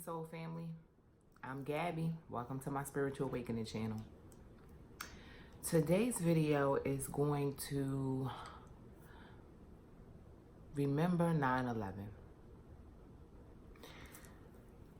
Soul Family. I'm Gabby. Welcome to my Spiritual Awakening channel. Today's video is going to remember 9/11.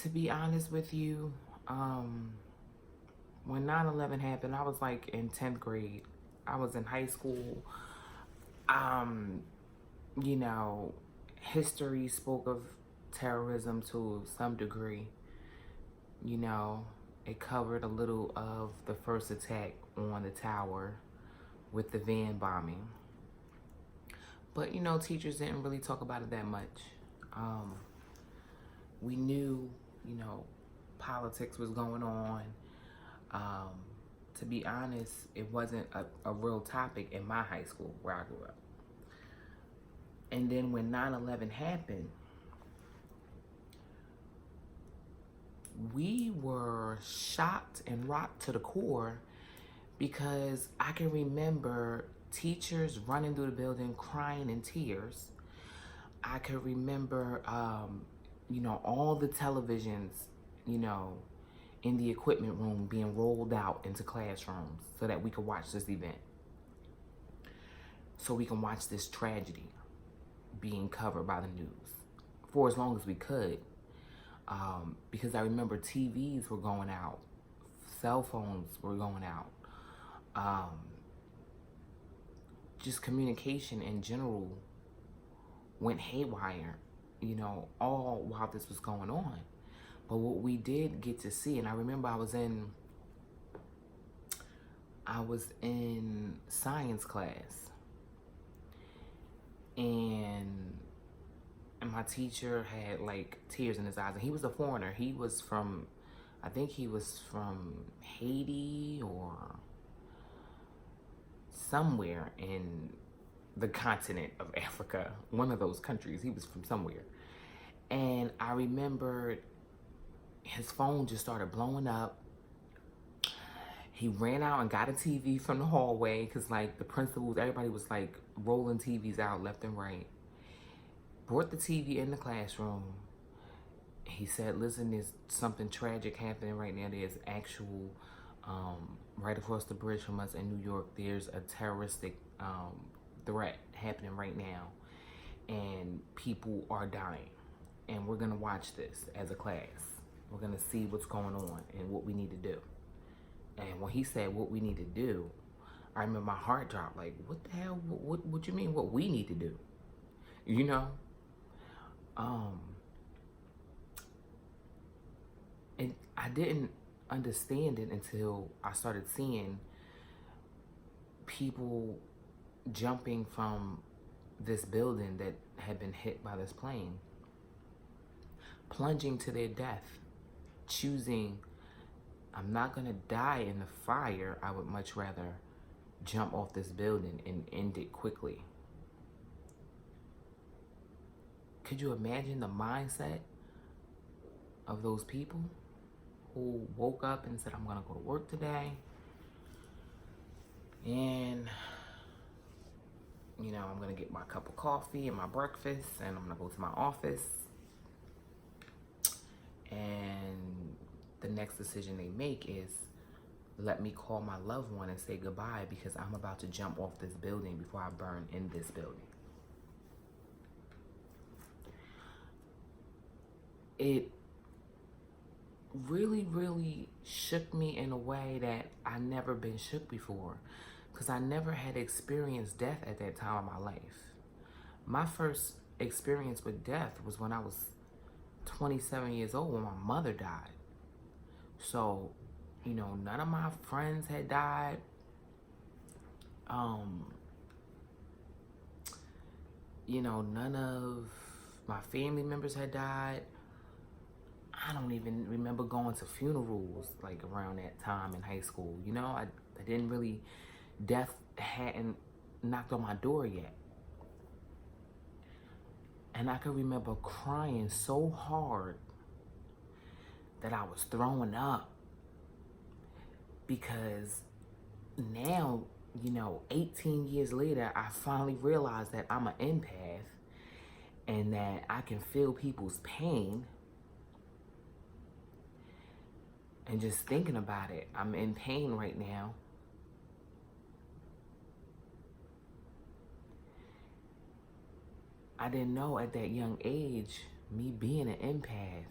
To be honest with you, when 9/11 happened, I was like in 10th grade. I was in high school. You know, history spoke of terrorism to some degree. You know, it covered a little of the first attack on the tower with the van bombing. But, you know, teachers didn't really talk about it that much. We knew, you know, politics was going on. To be honest, it wasn't a real topic in my high school where I grew up. And then when 9/11 happened, we were shocked and rocked to the core because I can remember teachers running through the building crying in tears. I can remember, you know, all the televisions, you know, in the equipment room being rolled out into classrooms so that we could watch this event. So we can watch this tragedy being covered by the news for as long as we could. Because I remember TVs were going out, cell phones were going out. Just communication in general went haywire, you know, all while this was going on. But what we did get to see, and I remember I was in science class, and my teacher had like tears in his eyes, and he was a foreigner. He was from, I think he was from Haiti or somewhere in the continent of Africa, one of those countries. He was from somewhere. And I remembered his phone just started blowing up. He ran out and got a TV from the hallway because like the principals, everybody was like rolling TVs out left and right. Brought the TV in the classroom. He said, listen, there's something tragic happening right now. There's actual, right across the bridge from us in New York, there's a terroristic threat happening right now. And people are dying. And we're going to watch this as a class. We're going to see what's going on and what we need to do. And when he said what we need to do, I remember my heart dropped. Like, what the hell? What you mean what we need to do? You know? And I didn't understand it until I started seeing people jumping from this building that had been hit by this plane, plunging to their death, choosing, I'm not gonna die in the fire. I would much rather jump off this building and end it quickly. Could you imagine the mindset of those people who woke up and said, I'm gonna go to work today, and you know, I'm gonna get my cup of coffee and my breakfast, and I'm gonna go to my office, and the next decision they make is, let me call my loved one and say goodbye because I'm about to jump off this building before I burn in this building. It really, really shook me in a way that I never been shook before, because I never had experienced death at that time of my life. My first experience with death was when I was 27 years old, when my mother died. So, you know, none of my friends had died. You know, none of my family members had died. I don't even remember going to funerals like around that time in high school. You know, I didn't really, death hadn't knocked on my door yet. And I can remember crying so hard that I was throwing up, because now, you know, 18 years later, I finally realized that I'm an empath and that I can feel people's pain And just thinking about it, I'm in pain right now. I didn't know at that young age, me being an empath,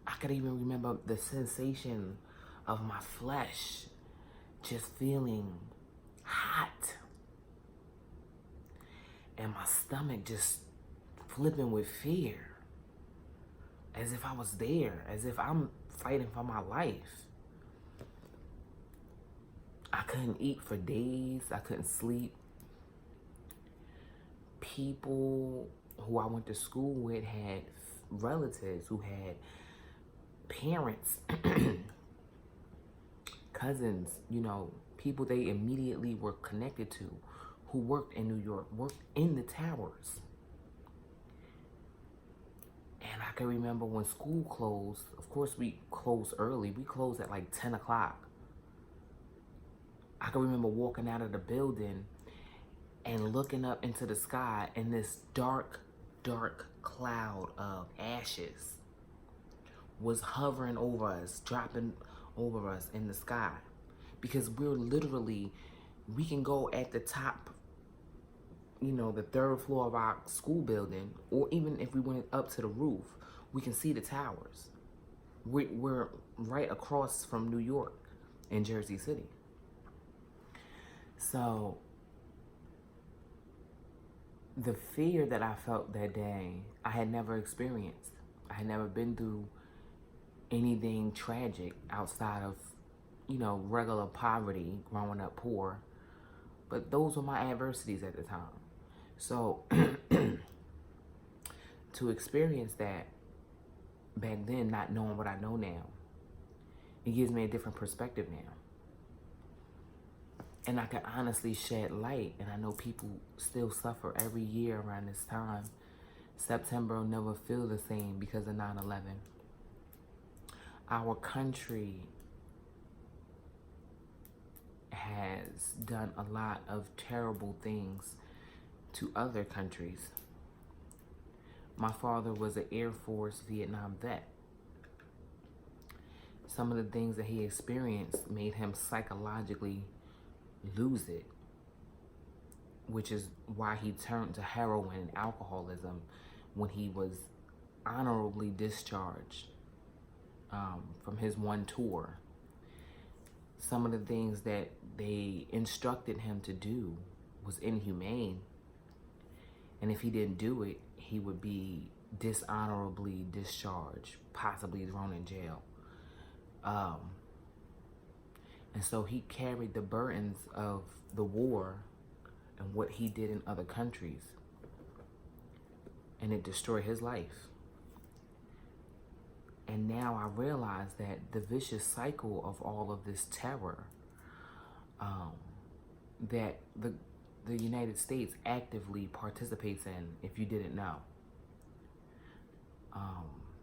I could even remember the sensation of my flesh just feeling hot. And my stomach just flipping with fear. As if I was there, as if I'm fighting for my life. I couldn't eat for days, I couldn't sleep. People who I went to school with had relatives who had parents, cousins, people they immediately were connected to who worked in New York, worked in the towers. And I can remember when school closed, of course we closed early, we closed at like 10 o'clock. I can remember walking out of the building and looking up into the sky, and this dark, dark cloud of ashes was hovering over us, dropping over us in the sky. Because we can go at the top, the third floor of our school building, or even if we went up to the roof, we can see the towers. We're right across from New York and Jersey City. So the fear that I felt that day, I had never experienced. I had never been through anything tragic outside of, regular poverty, growing up poor. But those were my adversities at the time. So to experience that back then, not knowing what I know now, it gives me a different perspective now. And I can honestly shed light, and I know people still suffer every year around this time. September will never feel the same because of 9/11. Our country has done a lot of terrible things to other countries. My father was an Air Force Vietnam vet. Some of the things that he experienced made him psychologically lose it, which is why he turned to heroin and alcoholism when he was honorably discharged from his one tour. Some of the things that they instructed him to do was inhumane, and if he didn't do it, he would be dishonorably discharged, possibly thrown in jail. And so he carried the burdens of the war and what he did in other countries. And it destroyed his life. And now I realize that the vicious cycle of all of this terror that the United States actively participates in, if you didn't know.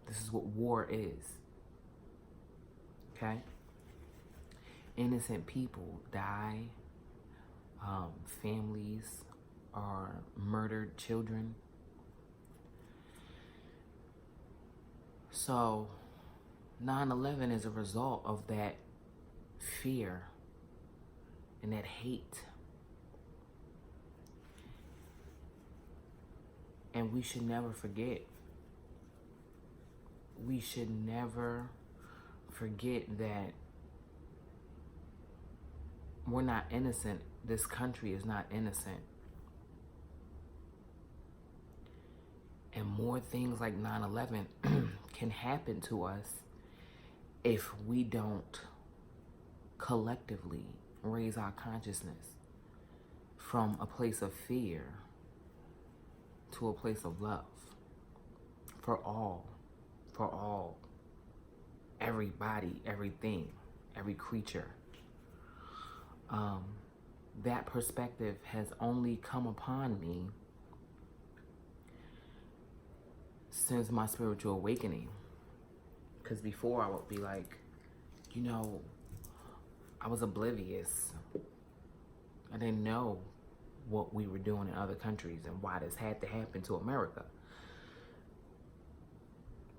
This is what war is. Okay? Innocent people die. Families are murdered, children. So 9/11 is a result of that fear and that hate. And we should never forget. We should never forget that we're not innocent. This country is not innocent. And more things like 9/11 can happen to us if we don't collectively raise our consciousness from a place of fear to a place of love for all, everybody, everything, every creature. That perspective has only come upon me since my spiritual awakening. Because before I would be like, I was oblivious. I didn't know what we were doing in other countries and why this had to happen to America.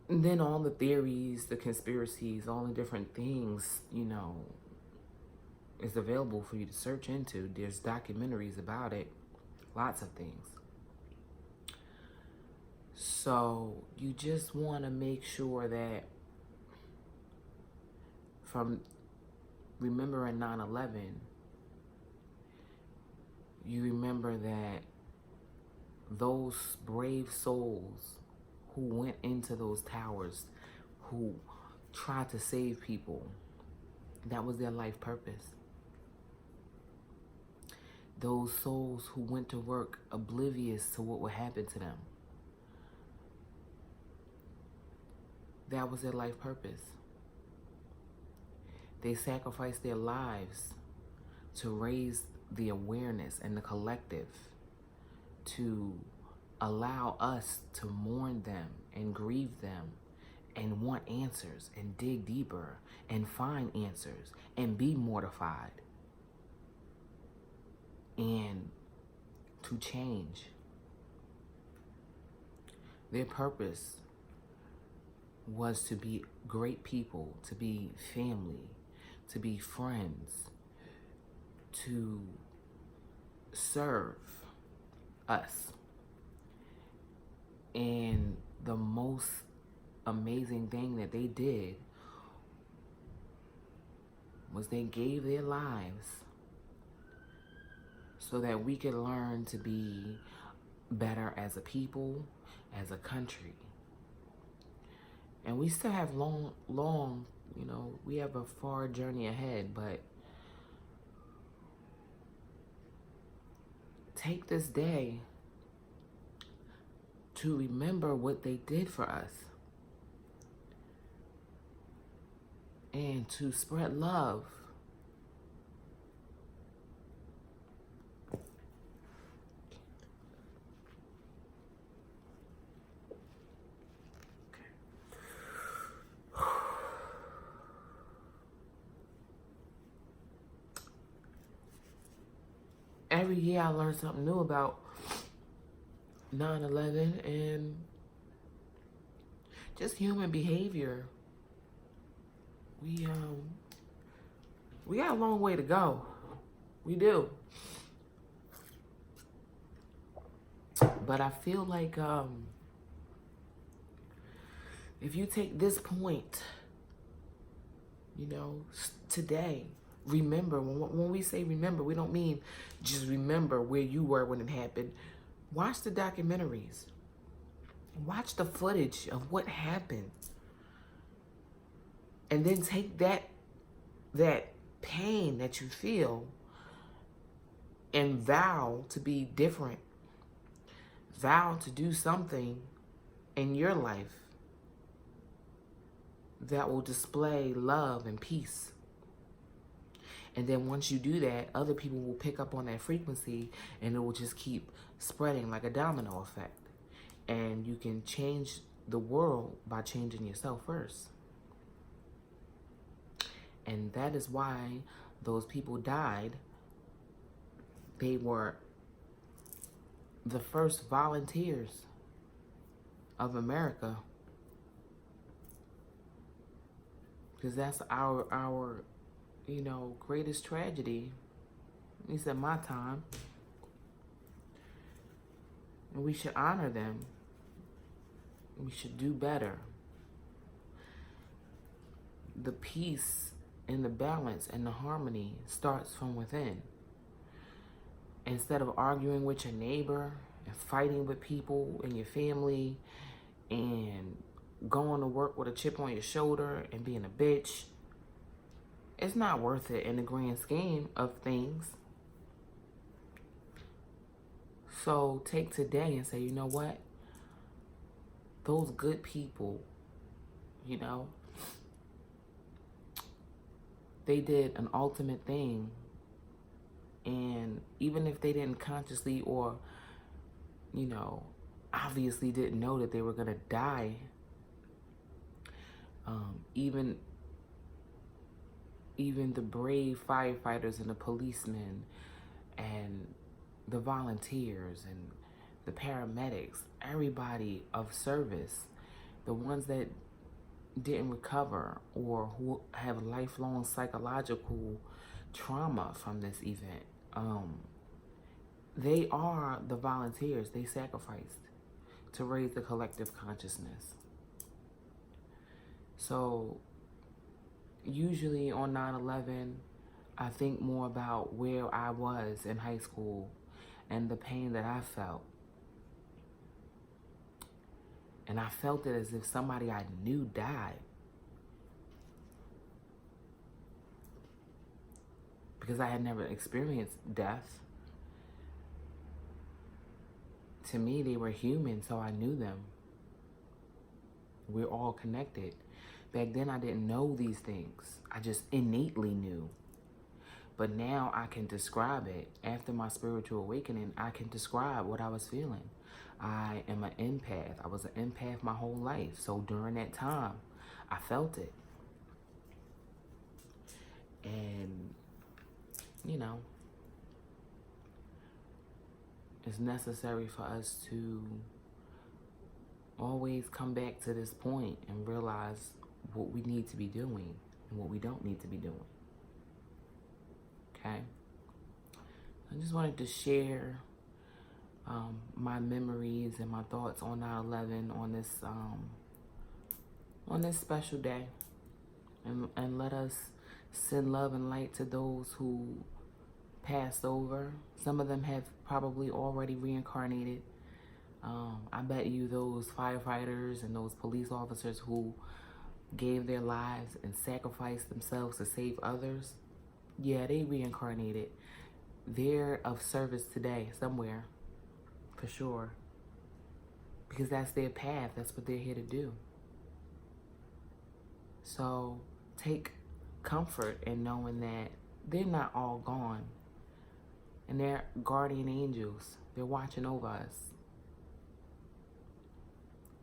And then all the theories, the conspiracies, all the different things, you know, is available for you to search into. There's documentaries about it, lots of things. So you just want to make sure that from remembering 9/11, you remember that those brave souls who went into those towers, who tried to save people, that was their life purpose. Those souls who went to work oblivious to what would happen to them, that was their life purpose. They sacrificed their lives to raise the awareness and the collective, to allow us to mourn them and grieve them and want answers and dig deeper and find answers and be mortified and to change. Their purpose was to be great people, to be family, to be friends, to serve us. And the most amazing thing that they did was they gave their lives so that we could learn to be better as a people, as a country. And we still have long, you know, we have a far journey ahead, but take this day to remember what they did for us and to spread love. Every year I learn something new about 9/11 and just human behavior. We got a long way to go. We do. But I feel like if you take this point, you know, today, remember, when we say remember, we don't mean just remember where you were when it happened. Watch the documentaries. Watch the footage of what happened. And then take that pain that you feel and vow to be different. Vow to do something in your life that will display love and peace. And then once you do that, other people will pick up on that frequency and it will just keep spreading like a domino effect. And you can change the world by changing yourself first. And that is why those people died. They were the first volunteers of America. Because that's our you know, greatest tragedy, at least at my time. And we should honor them. We should do better. The peace and the balance and the harmony starts from within. Instead of arguing with your neighbor and fighting with people in your family and going to work with a chip on your shoulder and being a bitch, it's not worth it in the grand scheme of things. So take today and say, you know what? Those good people, you know, they did an ultimate thing. And even if they didn't consciously or, you know, obviously didn't know that they were going to die, even the brave firefighters and the policemen and the volunteers and the paramedics, everybody of service, the ones that didn't recover or who have lifelong psychological trauma from this event. They are the volunteers. They sacrificed to raise the collective consciousness. So usually on 9/11, I think more about where I was in high school and the pain that I felt. And I felt it as if somebody I knew died. Because I had never experienced death. To me, they were human, so I knew them. We're all connected. Back then, I didn't know these things. I just innately knew. But now I can describe it. After my spiritual awakening, I can describe what I was feeling. I am an empath. I was an empath my whole life. So during that time, I felt it. And, you know, it's necessary for us to always come back to this point and realize what we need to be doing and what we don't need to be doing. Okay? I just wanted to share my memories and my thoughts on 9/11 on this special day, and let us send love and light to those who passed over. Some of them have probably already reincarnated. I bet you those firefighters and those police officers who gave their lives and sacrificed themselves to save others, yeah, they reincarnated. They're of service today somewhere, for sure. Because that's their path. That's what they're here to do. So take comfort in knowing that they're not all gone. And they're guardian angels. They're watching over us.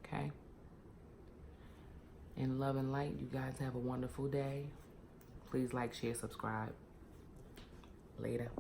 Okay? In love and light, you guys have a wonderful day. Please like, share, subscribe. Later.